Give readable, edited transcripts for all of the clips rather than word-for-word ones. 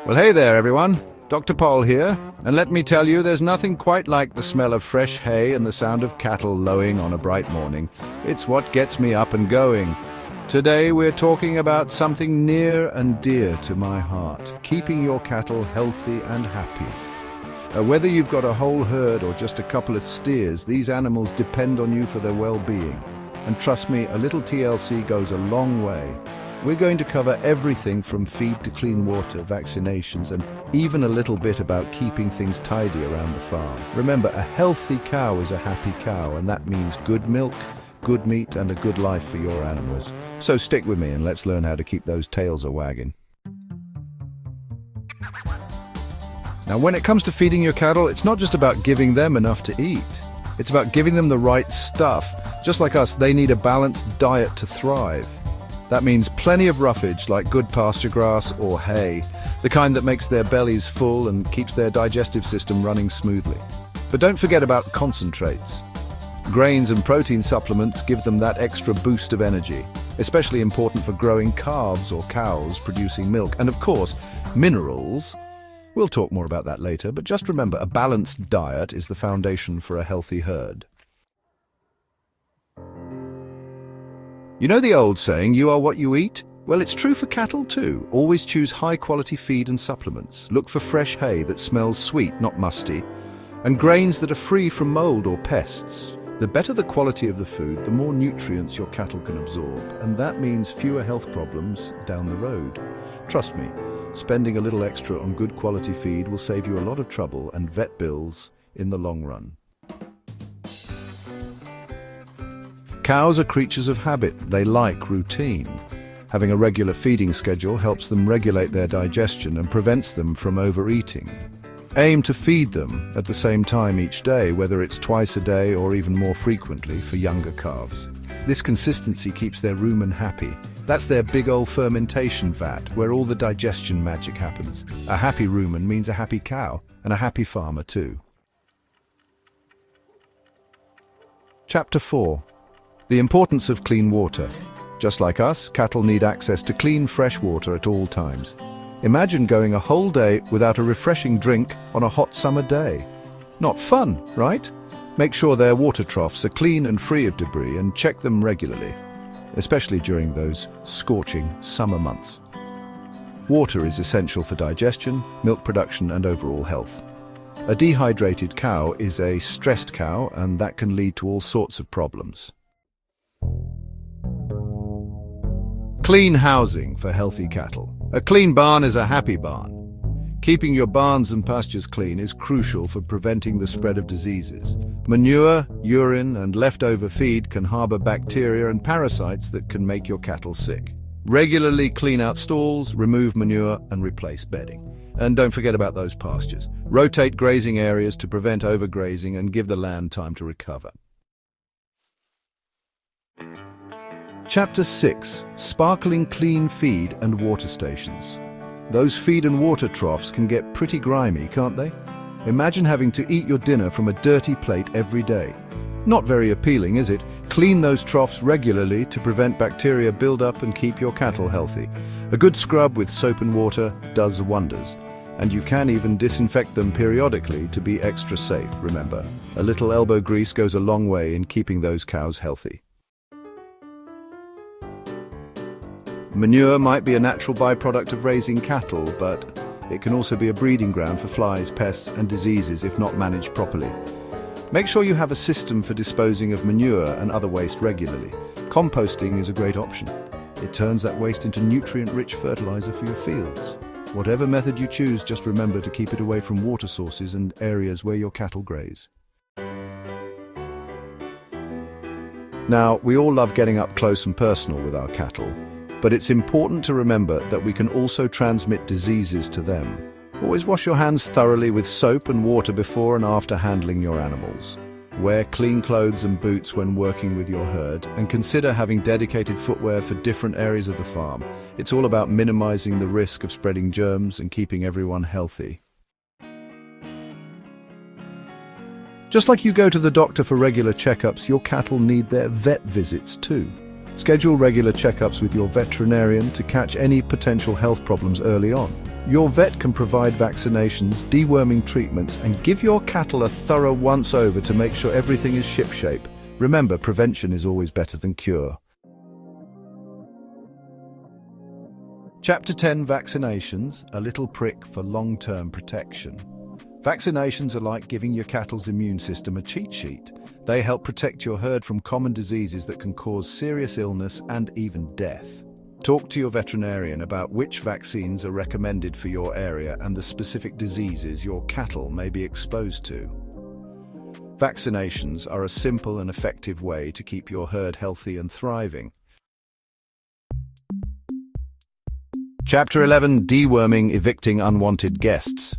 Well, hey there, everyone. Dr. Paul here, and let me tell you, there's nothing quite like the smell of fresh hay and the sound of cattle lowing on a bright morning. It's what gets me up and going. Today we're talking about something near and dear to my heart, keeping your cattle healthy and happy. Whether you've got a whole herd or just a couple of steers, these animals depend on you for their well-being. And trust me, a little TLC goes a long way. We're going to cover everything from feed to clean water, vaccinations, and even a little bit about keeping things tidy around the farm. Remember, a healthy cow is a happy cow, and that means good milk, good meat, and a good life for your animals. So stick with me and let's learn how to keep those tails a-wagging. Now, when it comes to feeding your cattle, it's not just about giving them enough to eat. It's about giving them the right stuff. Just like us, they need a balanced diet to thrive. That means plenty of roughage like good pasture grass or hay, the kind that makes their bellies full and keeps their digestive system running smoothly. But don't forget about concentrates. Grains and protein supplements give them that extra boost of energy, especially important for growing calves or cows producing milk. And of course, minerals. We'll talk more about that later, but just remember, a balanced diet is the foundation for a healthy herd. You know the old saying, you are what you eat? Well, it's true for cattle too. Always choose high-quality feed and supplements. Look for fresh hay that smells sweet, not musty, and grains that are free from mold or pests. The better the quality of the food, the more nutrients your cattle can absorb, and that means fewer health problems down the road. Trust me, spending a little extra on good quality feed will save you a lot of trouble and vet bills in the long run. Cows are creatures of habit. They like routine. Having a regular feeding schedule helps them regulate their digestion and prevents them from overeating. Aim to feed them at the same time each day, whether it's twice a day or even more frequently for younger calves. This consistency keeps their rumen happy. That's their big old fermentation vat, where all the digestion magic happens. A happy rumen means a happy cow, and a happy farmer too. Chapter 4. The importance of clean water. Just like us, cattle need access to clean, fresh water at all times. Imagine going a whole day without a refreshing drink on a hot summer day. Not fun, right? Make sure their water troughs are clean and free of debris and check them regularly, especially during those scorching summer months. Water is essential for digestion, milk production, and overall health. A dehydrated cow is a stressed cow, and that can lead to all sorts of problems. Clean housing for healthy cattle. A clean barn is a happy barn. Keeping your barns and pastures clean is crucial for preventing the spread of diseases. Manure, urine, and leftover feed can harbor bacteria and parasites that can make your cattle sick. Regularly clean out stalls, remove manure, and replace bedding. And don't forget about those pastures. Rotate grazing areas to prevent overgrazing and give the land time to recover. Chapter 6. Sparkling clean feed and water stations. Those feed and water troughs can get pretty grimy, can't they? Imagine having to eat your dinner from a dirty plate every day. Not very appealing, is it? Clean those troughs regularly to prevent bacteria build-up and keep your cattle healthy. A good scrub with soap and water does wonders. And you can even disinfect them periodically to be extra safe, remember. A little elbow grease goes a long way in keeping those cows healthy. Manure might be a natural byproduct of raising cattle, but it can also be a breeding ground for flies, pests, and diseases if not managed properly. Make sure you have a system for disposing of manure and other waste regularly. Composting is a great option. It turns that waste into nutrient-rich fertilizer for your fields. Whatever method you choose, just remember to keep it away from water sources and areas where your cattle graze. Now, we all love getting up close and personal with our cattle, but it's important to remember that we can also transmit diseases to them. Always wash your hands thoroughly with soap and water before and after handling your animals. Wear clean clothes and boots when working with your herd, and consider having dedicated footwear for different areas of the farm. It's all about minimizing the risk of spreading germs and keeping everyone healthy. Just like you go to the doctor for regular checkups, your cattle need their vet visits too. Schedule regular checkups with your veterinarian to catch any potential health problems early on. Your vet can provide vaccinations, deworming treatments, and give your cattle a thorough once-over to make sure everything is shipshape. Remember, prevention is always better than cure. Chapter 10: Vaccinations, a little prick for long-term protection. Vaccinations are like giving your cattle's immune system a cheat sheet. They help protect your herd from common diseases that can cause serious illness and even death. Talk to your veterinarian about which vaccines are recommended for your area and the specific diseases your cattle may be exposed to. Vaccinations are a simple and effective way to keep your herd healthy and thriving. Chapter 11: Deworming, evicting unwanted guests.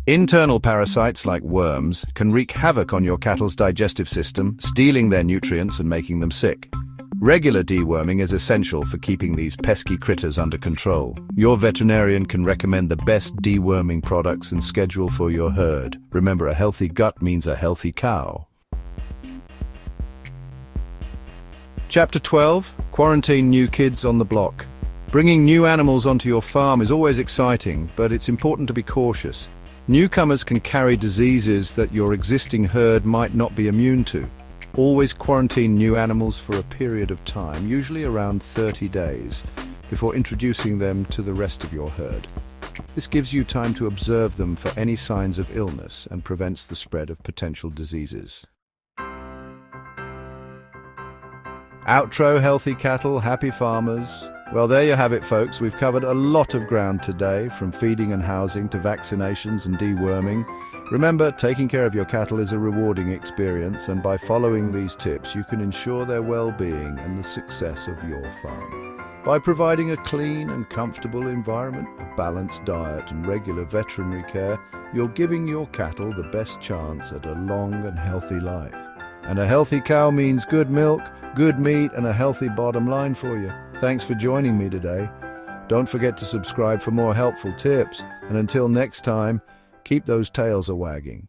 Internal parasites like worms can wreak havoc on your cattle's digestive system, stealing their nutrients and making them sick. Regular deworming is essential for keeping these pesky critters under control. Your veterinarian can recommend the best deworming products and schedule for your herd. Remember, a healthy gut means a healthy cow. Chapter 12: Quarantine new kids on the block. Bringing new animals onto your farm is always exciting, but it's important to be cautious. Newcomers can carry diseases that your existing herd might not be immune to. Always quarantine new animals for a period of time, usually around 30 days, before introducing them to the rest of your herd. This gives you time to observe them for any signs of illness and prevents the spread of potential diseases. Outro: healthy cattle, happy farmers. Well, there you have it, folks. We've covered a lot of ground today, from feeding and housing to vaccinations and deworming. Remember, taking care of your cattle is a rewarding experience, and by following these tips, you can ensure their well-being and the success of your farm. By providing a clean and comfortable environment, a balanced diet, and regular veterinary care, you're giving your cattle the best chance at a long and healthy life. And a healthy cow means good milk, good meat, and a healthy bottom line for you. Thanks for joining me today. Don't forget to subscribe for more helpful tips, and until next time, keep those tails a-wagging.